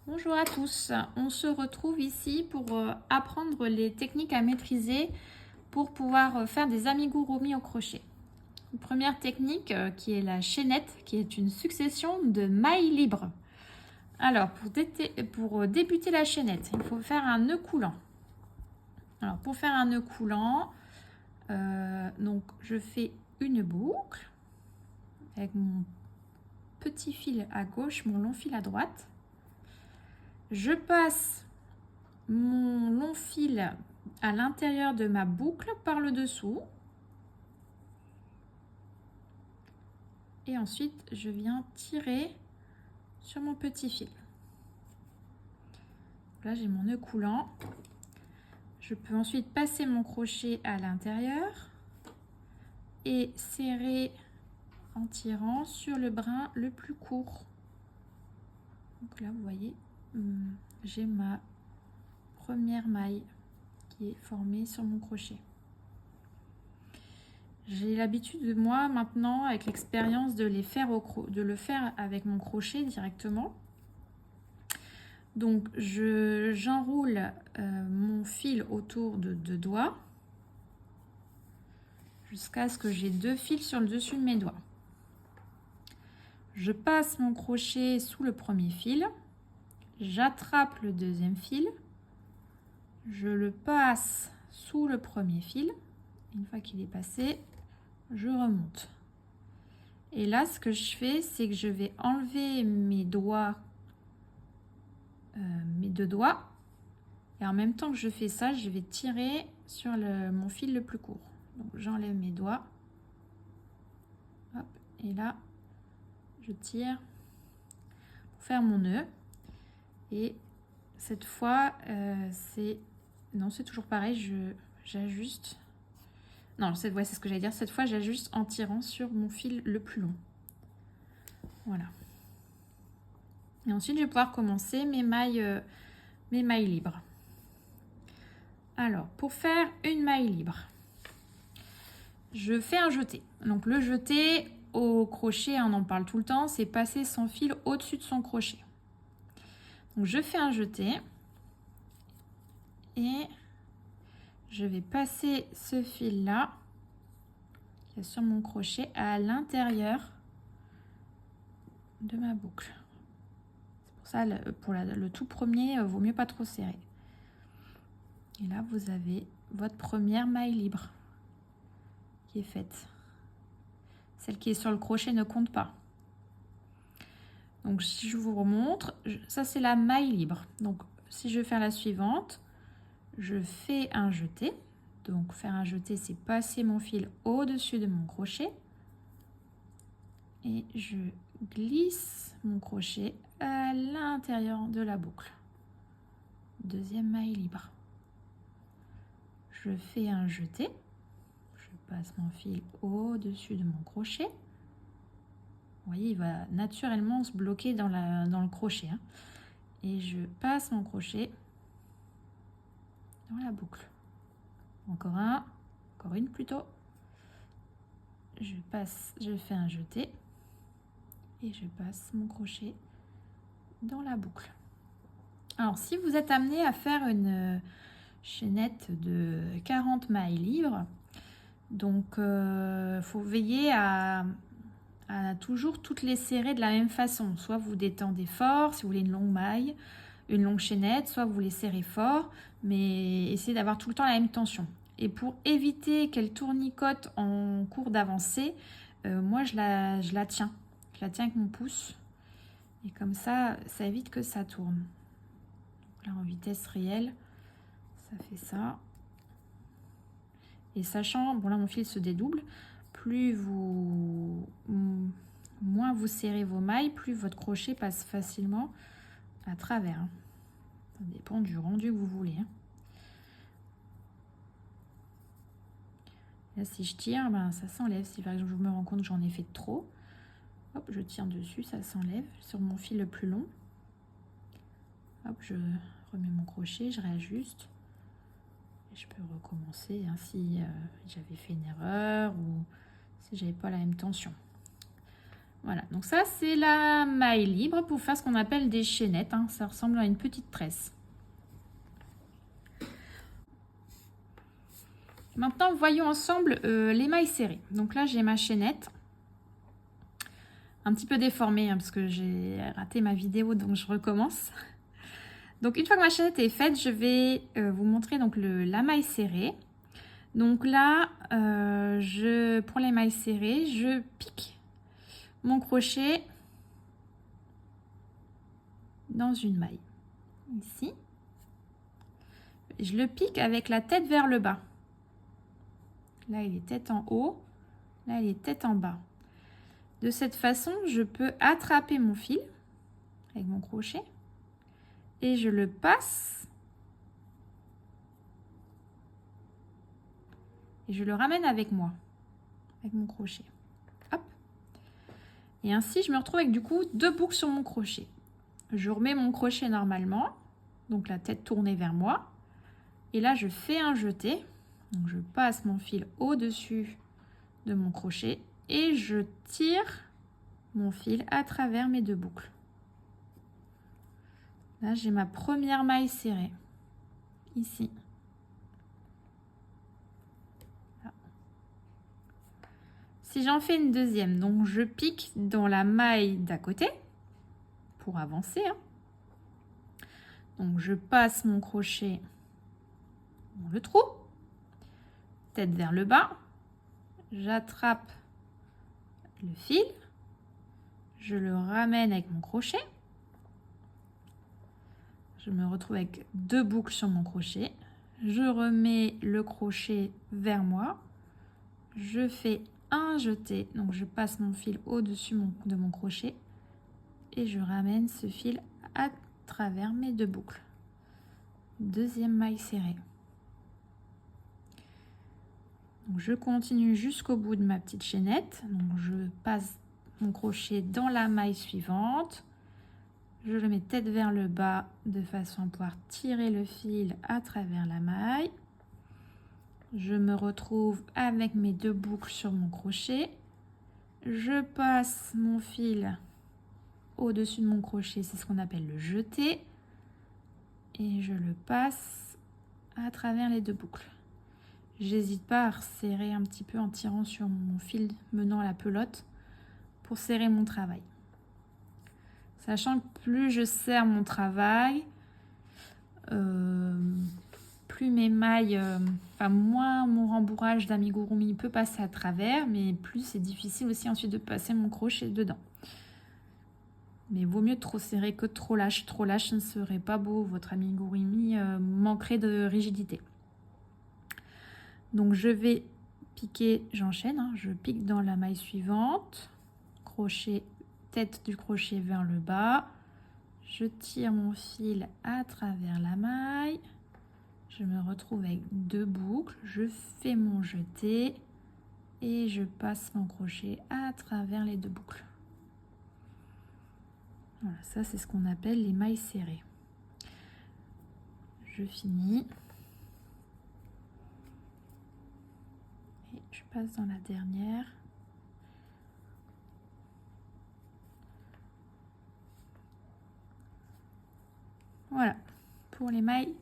Bonjour à tous, on se retrouve ici pour apprendre les techniques à maîtriser pour pouvoir faire des amigurumi au crochet. Une première technique qui est la chaînette, qui est une succession de mailles libres. Alors pour débuter la chaînette, il faut faire un nœud coulant. Alors pour faire un nœud coulant, donc je fais une boucle avec mon petit fil à gauche, mon long fil à droite. Je passe mon long fil à l'intérieur de ma boucle par le dessous. Et ensuite, je viens tirer sur mon petit fil. Là, j'ai mon nœud coulant. Je peux ensuite passer mon crochet à l'intérieur et serrer en tirant sur le brin le plus court. Donc là, vous voyez, j'ai ma première maille qui est formée sur mon crochet. J'ai l'habitude de moi maintenant, avec l'expérience, de le faire avec mon crochet directement. Donc j'enroule mon fil autour de 2 doigts jusqu'à ce que j'ai 2 fils sur le dessus de mes doigts. Je passe mon crochet sous le premier fil, j'attrape le deuxième fil, je le passe sous le premier fil. Une fois qu'il est passé, je remonte. Et là, ce que je fais, c'est que je vais enlever mes doigts, mes 2 doigts. Et en même temps que je fais ça, je vais tirer sur mon fil le plus court. Donc j'enlève mes doigts. Hop, et là, je tire pour faire mon nœud. Et cette fois, c'est toujours pareil, j'ajuste. Non, c'est ce que j'allais dire. Cette fois, j'ajuste en tirant sur mon fil le plus long. Voilà. Et ensuite, je vais pouvoir commencer mes mailles libres. Alors, pour faire une maille libre, je fais un jeté. Donc, le jeté au crochet, on en parle tout le temps, c'est passer son fil au-dessus de son crochet. Donc, je fais un jeté et je vais passer ce fil-là qui est sur mon crochet à l'intérieur de ma boucle. C'est pour ça, pour le tout premier, il vaut mieux pas trop serrer. Et là, vous avez votre première maille libre qui est faite. Celle qui est sur le crochet ne compte pas. Donc, si je vous remontre, ça c'est la maille libre. Donc, si je veux faire la suivante, je fais un jeté. Donc, faire un jeté, c'est passer mon fil au-dessus de mon crochet. Et je glisse mon crochet à l'intérieur de la boucle. Deuxième maille libre. Je fais un jeté. Je passe mon fil au-dessus de mon crochet. Vous voyez, il va naturellement se bloquer dans le crochet. Hein. Et je passe mon crochet dans la boucle. Encore un, encore une plutôt. Je fais un jeté et je passe mon crochet dans la boucle. Alors, si vous êtes amené à faire une chaînette de 40 mailles libres, donc faut veiller à toujours toutes les serrer de la même façon. Soit vous détendez fort si vous voulez une longue maille, une longue chaînette, soit vous les serrez fort, mais essayez d'avoir tout le temps la même tension. Et pour éviter qu'elle tournicote en cours d'avancée, moi je la tiens. Je la tiens avec mon pouce. Et comme ça évite que ça tourne. Donc là, en vitesse réelle, ça fait ça. Et sachant, bon là mon fil se dédouble, moins vous serrez vos mailles, plus votre crochet passe facilement à travers. Hein. Ça dépend du rendu que vous voulez. Hein. Là, si je tire, ben, ça s'enlève. Si par exemple je me rends compte que j'en ai fait trop, hop, je tire dessus, ça s'enlève sur mon fil le plus long. Hop, je remets mon crochet, je réajuste. Et je peux recommencer hein, si j'avais fait une erreur ou si j'avais pas la même tension. Voilà, donc ça c'est la maille libre pour faire ce qu'on appelle des chaînettes, hein. Ça ressemble à une petite tresse. Maintenant, voyons ensemble les mailles serrées. Donc là, j'ai ma chaînette. Un petit peu déformée, hein, parce que j'ai raté ma vidéo, donc je recommence. Donc une fois que ma chaînette est faite, je vais vous montrer donc la maille serrée. Donc là, pour les mailles serrées, je pique mon crochet dans une maille. Ici. Je le pique avec la tête vers le bas. Là, il est tête en haut. Là, il est tête en bas. De cette façon, je peux attraper mon fil avec mon crochet et je le passe et je le ramène avec moi, avec mon crochet. Hop. Et ainsi, je me retrouve avec du coup 2 boucles sur mon crochet. Je remets mon crochet normalement, donc la tête tournée vers moi. Et là, je fais un jeté. Donc, je passe mon fil au-dessus de mon crochet et je tire mon fil à travers mes 2 boucles. Là, j'ai ma première maille serrée, ici. Là. Si j'en fais une deuxième, donc je pique dans la maille d'à côté pour avancer, hein. Donc, je passe mon crochet dans le trou, tête vers le bas, j'attrape le fil, je le ramène avec mon crochet, je me retrouve avec 2 boucles sur mon crochet, je remets le crochet vers moi, je fais un jeté, donc je passe mon fil au-dessus de mon crochet et je ramène ce fil à travers mes 2 boucles. Deuxième maille serrée. Donc je continue jusqu'au bout de ma petite chaînette. Donc je passe mon crochet dans la maille suivante. Je le mets tête vers le bas de façon à pouvoir tirer le fil à travers la maille. Je me retrouve avec mes 2 boucles sur mon crochet. Je passe mon fil au-dessus de mon crochet, c'est ce qu'on appelle le jeté. Et je le passe à travers les 2 boucles. J'hésite pas à resserrer un petit peu en tirant sur mon fil menant à la pelote pour serrer mon travail. Sachant que plus je serre mon travail, plus mes mailles, moins mon rembourrage d'amigurumi peut passer à travers, mais plus c'est difficile aussi ensuite de passer mon crochet dedans. Mais vaut mieux trop serrer que trop lâche. Trop lâche, ce ne serait pas beau. Votre amigurumi manquerait de rigidité. Donc je vais piquer, j'enchaîne, hein, je pique dans la maille suivante, crochet, tête du crochet vers le bas, je tire mon fil à travers la maille, je me retrouve avec 2 boucles, je fais mon jeté et je passe mon crochet à travers les 2 boucles. Voilà, ça c'est ce qu'on appelle les mailles serrées. Je finis. Je passe dans la dernière. Voilà, pour les mailles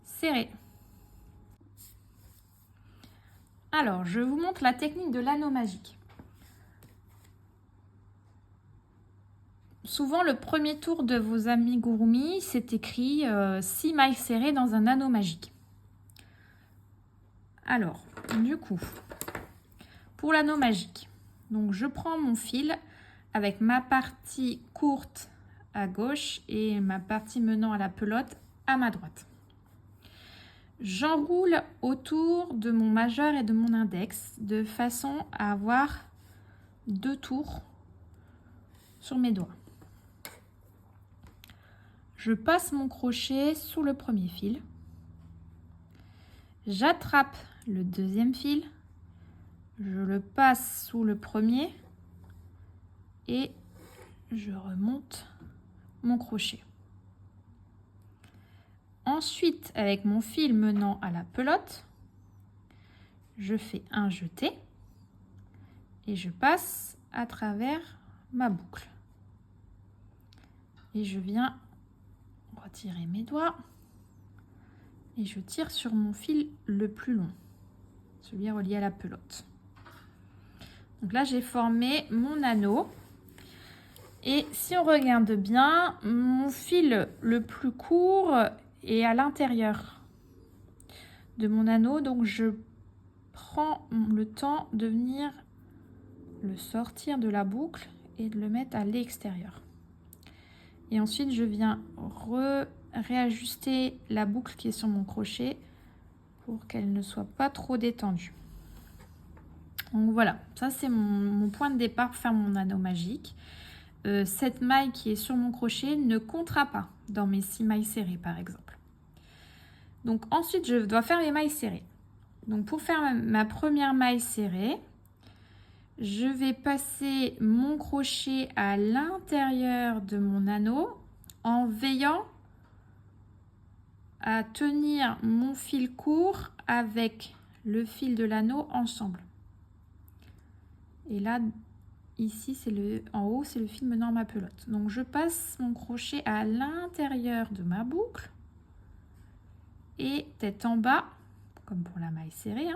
serrées. Alors, je vous montre la technique de l'anneau magique. Souvent, le premier tour de vos amigurumi, c'est écrit 6 mailles serrées dans un anneau magique. Alors, du coup, pour l'anneau magique, donc je prends mon fil avec ma partie courte à gauche et ma partie menant à la pelote à ma droite. J'enroule autour de mon majeur et de mon index de façon à avoir 2 tours sur mes doigts. Je passe mon crochet sous le premier fil. J'attrape le deuxième fil. Je le passe sous le premier et je remonte mon crochet. Ensuite, avec mon fil menant à la pelote, je fais un jeté et je passe à travers ma boucle. Et je viens retirer mes doigts et je tire sur mon fil le plus long, celui relié à la pelote. Donc là, j'ai formé mon anneau. Et si on regarde bien, mon fil le plus court est à l'intérieur de mon anneau. Donc, je prends le temps de venir le sortir de la boucle et de le mettre à l'extérieur. Et ensuite, je viens réajuster la boucle qui est sur mon crochet pour qu'elle ne soit pas trop détendue. Donc voilà, ça c'est mon point de départ pour faire mon anneau magique. Cette maille qui est sur mon crochet ne comptera pas dans mes 6 mailles serrées par exemple. Donc ensuite je dois faire mes mailles serrées. Donc pour faire ma première maille serrée, je vais passer mon crochet à l'intérieur de mon anneau en veillant à tenir mon fil court avec le fil de l'anneau ensemble. Et là, ici, en haut, c'est le fil menant ma pelote. Donc, je passe mon crochet à l'intérieur de ma boucle et tête en bas, comme pour la maille serrée.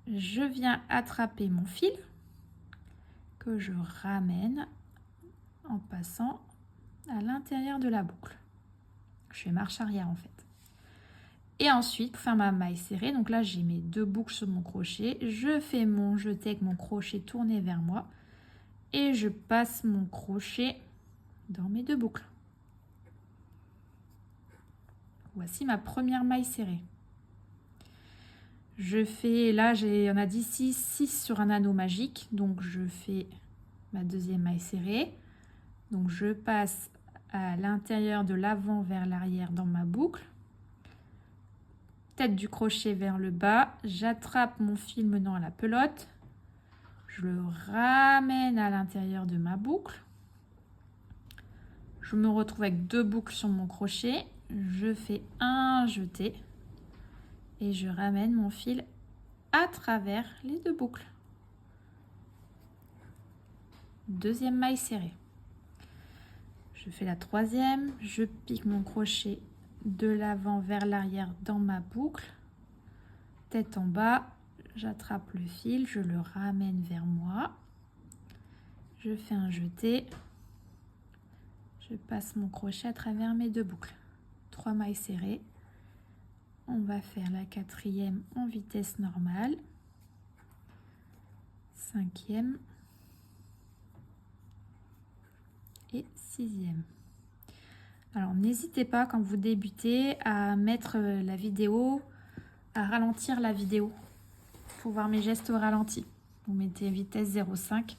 Je viens attraper mon fil que je ramène en passant à l'intérieur de la boucle. Je fais marche arrière en fait. Et ensuite, pour faire ma maille serrée, donc là j'ai mes 2 boucles sur mon crochet, je fais mon jeté avec mon crochet tourné vers moi et je passe mon crochet dans mes 2 boucles. Voici ma première maille serrée. Je fais, là on a dit 6 sur un anneau magique, donc je fais ma deuxième maille serrée. Donc je passe à l'intérieur de l'avant vers l'arrière dans ma boucle. Tête du crochet vers le bas, j'attrape mon fil menant à la pelote, je le ramène à l'intérieur de ma boucle, je me retrouve avec 2 boucles sur mon crochet, je fais un jeté et je ramène mon fil à travers les 2 boucles. Deuxième maille serrée. Je fais la troisième, je pique mon crochet de l'avant vers l'arrière dans ma boucle, tête en bas, j'attrape le fil, je le ramène vers moi, je fais un jeté, je passe mon crochet à travers mes 2 boucles. 3 mailles serrées, on va faire la 4e en vitesse normale, 5e et 6e. Alors n'hésitez pas quand vous débutez à mettre la vidéo, à ralentir la vidéo pour voir mes gestes au ralenti. Vous mettez vitesse 0,5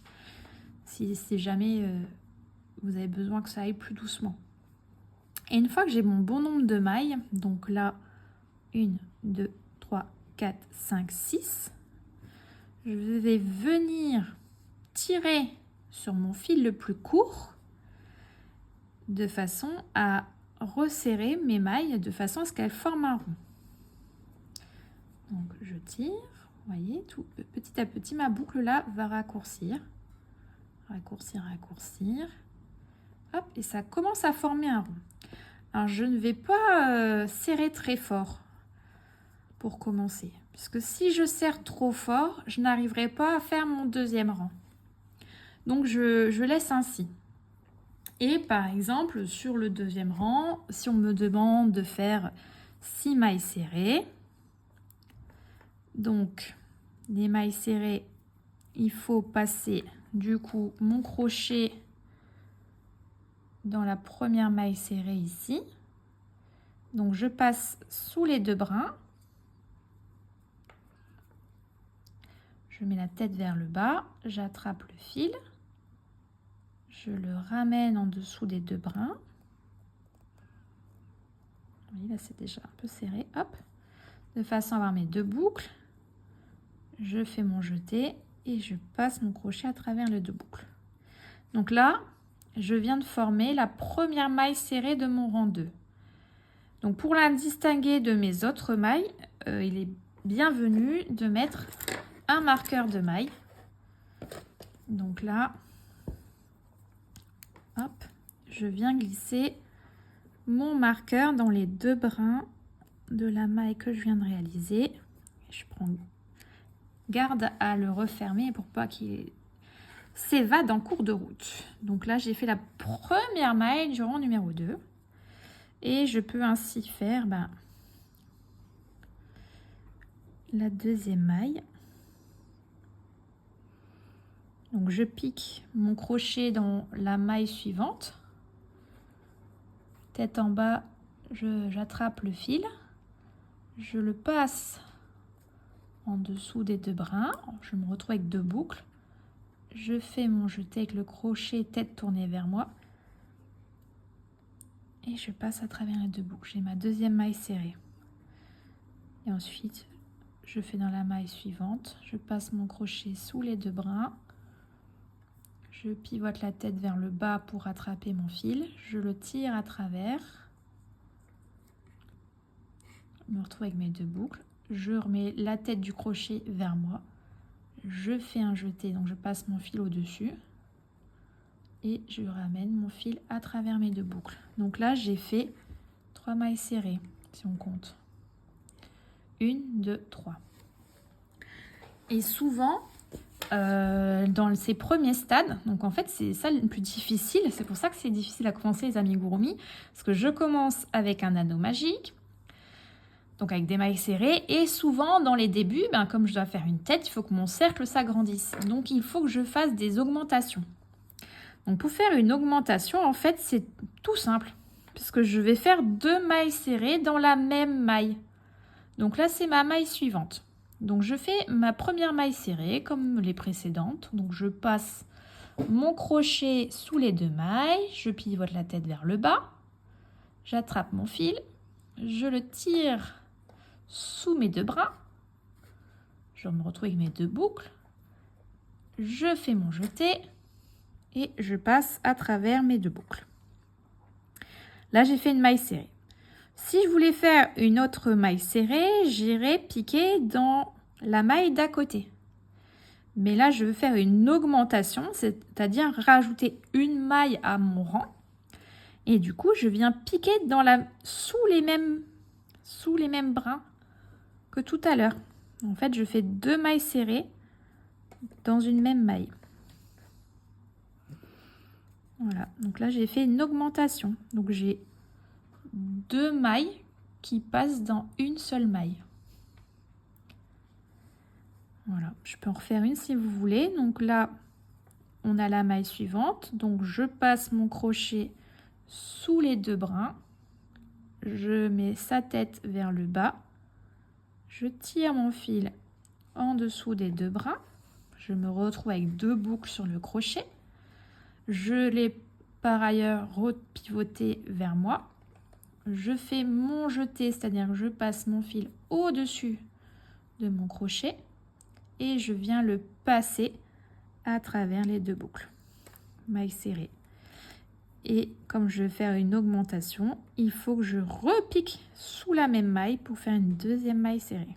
si jamais vous avez besoin que ça aille plus doucement. Et une fois que j'ai mon bon nombre de mailles, donc là 1, 2, 3, 4, 5, 6, je vais venir tirer sur mon fil le plus court de façon à resserrer mes mailles de façon à ce qu'elles forment un rond. Donc je tire, vous voyez, petit à petit ma boucle là va raccourcir, raccourcir, raccourcir, hop, et ça commence à former un rond. Alors je ne vais pas serrer très fort pour commencer, puisque si je serre trop fort, je n'arriverai pas à faire mon 2e rang. Donc je laisse ainsi. Et par exemple, sur le 2e rang, si on me demande de faire 6 mailles serrées, donc les mailles serrées, il faut passer du coup mon crochet dans la première maille serrée ici. Donc je passe sous les 2 brins, je mets la tête vers le bas, j'attrape le fil. Je le ramène en dessous des 2 brins. Oui, là c'est déjà un peu serré. Hop, de façon à avoir mes 2 boucles. Je fais mon jeté et je passe mon crochet à travers les 2 boucles. Donc là, je viens de former la première maille serrée de mon rang 2. Donc pour la distinguer de mes autres mailles, il est bienvenu de mettre un marqueur de maille. Donc là, Hop, je viens glisser mon marqueur dans les 2 brins de la maille que je viens de réaliser. Je prends garde à le refermer pour pas qu'il s'évade en cours de route. Donc là, j'ai fait la première maille du rang numéro 2. Et je peux ainsi faire la deuxième maille. Donc je pique mon crochet dans la maille suivante. Tête en bas, j'attrape le fil. Je le passe en dessous des 2 brins. Je me retrouve avec 2 boucles. Je fais mon jeté avec le crochet tête tournée vers moi. Et je passe à travers les 2 boucles. J'ai ma deuxième maille serrée. Et ensuite, je fais dans la maille suivante. Je passe mon crochet sous les 2 brins. Je pivote la tête vers le bas pour attraper mon fil. Je le tire à travers. Je me retrouve avec mes 2 boucles. Je remets la tête du crochet vers moi. Je fais un jeté, donc je passe mon fil au-dessus. Et je ramène mon fil à travers mes 2 boucles. Donc là, j'ai fait 3 mailles serrées, si on compte. 1, 2, 3. Et souvent, dans ces premiers stades, donc en fait, c'est ça le plus difficile. C'est pour ça que c'est difficile à commencer les amigurumi. Parce que je commence avec un anneau magique. Donc avec des mailles serrées, et souvent dans les débuts, comme je dois faire une tête, il faut que mon cercle s'agrandisse. Donc il faut que je fasse des augmentations. Donc pour faire une augmentation, en fait, c'est tout simple. Puisque je vais faire 2 mailles serrées dans la même maille. Donc là, c'est ma maille suivante. Donc je fais ma première maille serrée comme les précédentes. Donc je passe mon crochet sous les 2 mailles, je pivote la tête vers le bas, j'attrape mon fil, je le tire sous mes 2 bras, je me retrouve avec mes 2 boucles, je fais mon jeté et je passe à travers mes 2 boucles. Là, j'ai fait une maille serrée. Si je voulais faire une autre maille serrée, j'irais piquer dans la maille d'à côté. Mais là, je veux faire une augmentation, c'est-à-dire rajouter une maille à mon rang. Et du coup, je viens piquer sous les mêmes brins que tout à l'heure. En fait, je fais 2 mailles serrées dans une même maille. Voilà, donc là, j'ai fait une augmentation. Donc, j'ai 2 mailles qui passent dans une seule maille. Voilà, je peux en refaire une si vous voulez. Donc là, on a la maille suivante. Donc, je passe mon crochet sous les 2 brins. Je mets sa tête vers le bas. Je tire mon fil en dessous des 2 brins. Je me retrouve avec 2 boucles sur le crochet. Je l'ai par ailleurs repivoté vers moi. Je fais mon jeté, c'est-à-dire que je passe mon fil au-dessus de mon crochet et je viens le passer à travers les 2 boucles. Maille serrée. Et comme je vais faire une augmentation, il faut que je repique sous la même maille pour faire une deuxième maille serrée.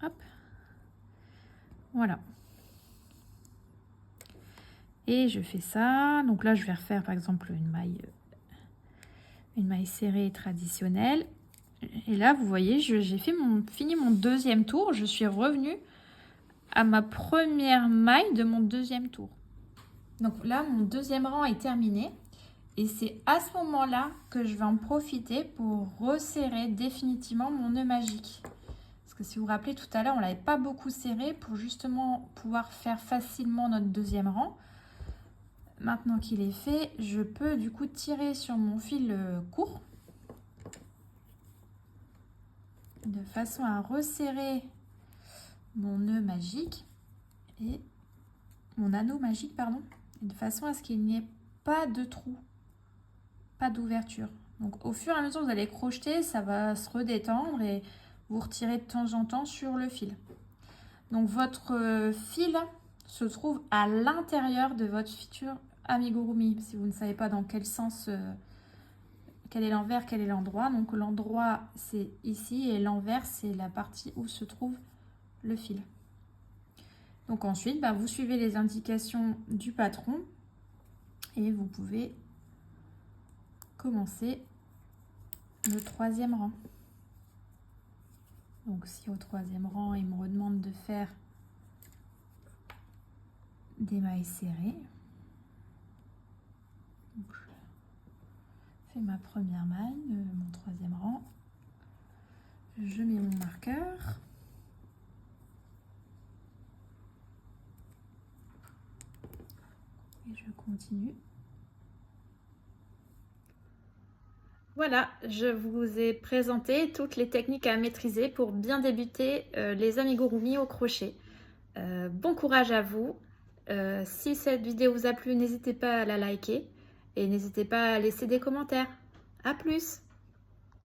Hop. Voilà. Et je fais ça. Donc là, je vais refaire par exemple une maille serrée traditionnelle. Et là, vous voyez, j'ai fini mon deuxième tour. Je suis revenue à ma première maille de mon deuxième tour. Donc là, mon deuxième rang est terminé. Et c'est à ce moment-là que je vais en profiter pour resserrer définitivement mon nœud magique. Parce que si vous vous rappelez, tout à l'heure, on ne l'avait pas beaucoup serré pour justement pouvoir faire facilement notre deuxième rang. Maintenant qu'il est fait, je peux du coup tirer sur mon fil court de façon à resserrer mon nœud magique et mon anneau magique, pardon, de façon à ce qu'il n'y ait pas de trou, pas d'ouverture. Donc au fur et à mesure que vous allez crocheter, ça va se redétendre et vous retirez de temps en temps sur le fil. Donc votre fil se trouve à l'intérieur de votre futur amigurumi, si vous ne savez pas dans quel sens, quel est l'envers, quel est l'endroit. Donc l'endroit c'est ici et l'envers c'est la partie où se trouve le fil. Donc ensuite, vous suivez les indications du patron et vous pouvez commencer le 3e rang. Donc si au 3e rang, il me redemande de faire des mailles serrées, donc je fais ma première maille de mon 3e rang, je mets mon marqueur, et je continue. Voilà, je vous ai présenté toutes les techniques à maîtriser pour bien débuter les amigurumi au crochet. Bon courage à vous. Si cette vidéo vous a plu, n'hésitez pas à la liker et n'hésitez pas à laisser des commentaires. À plus!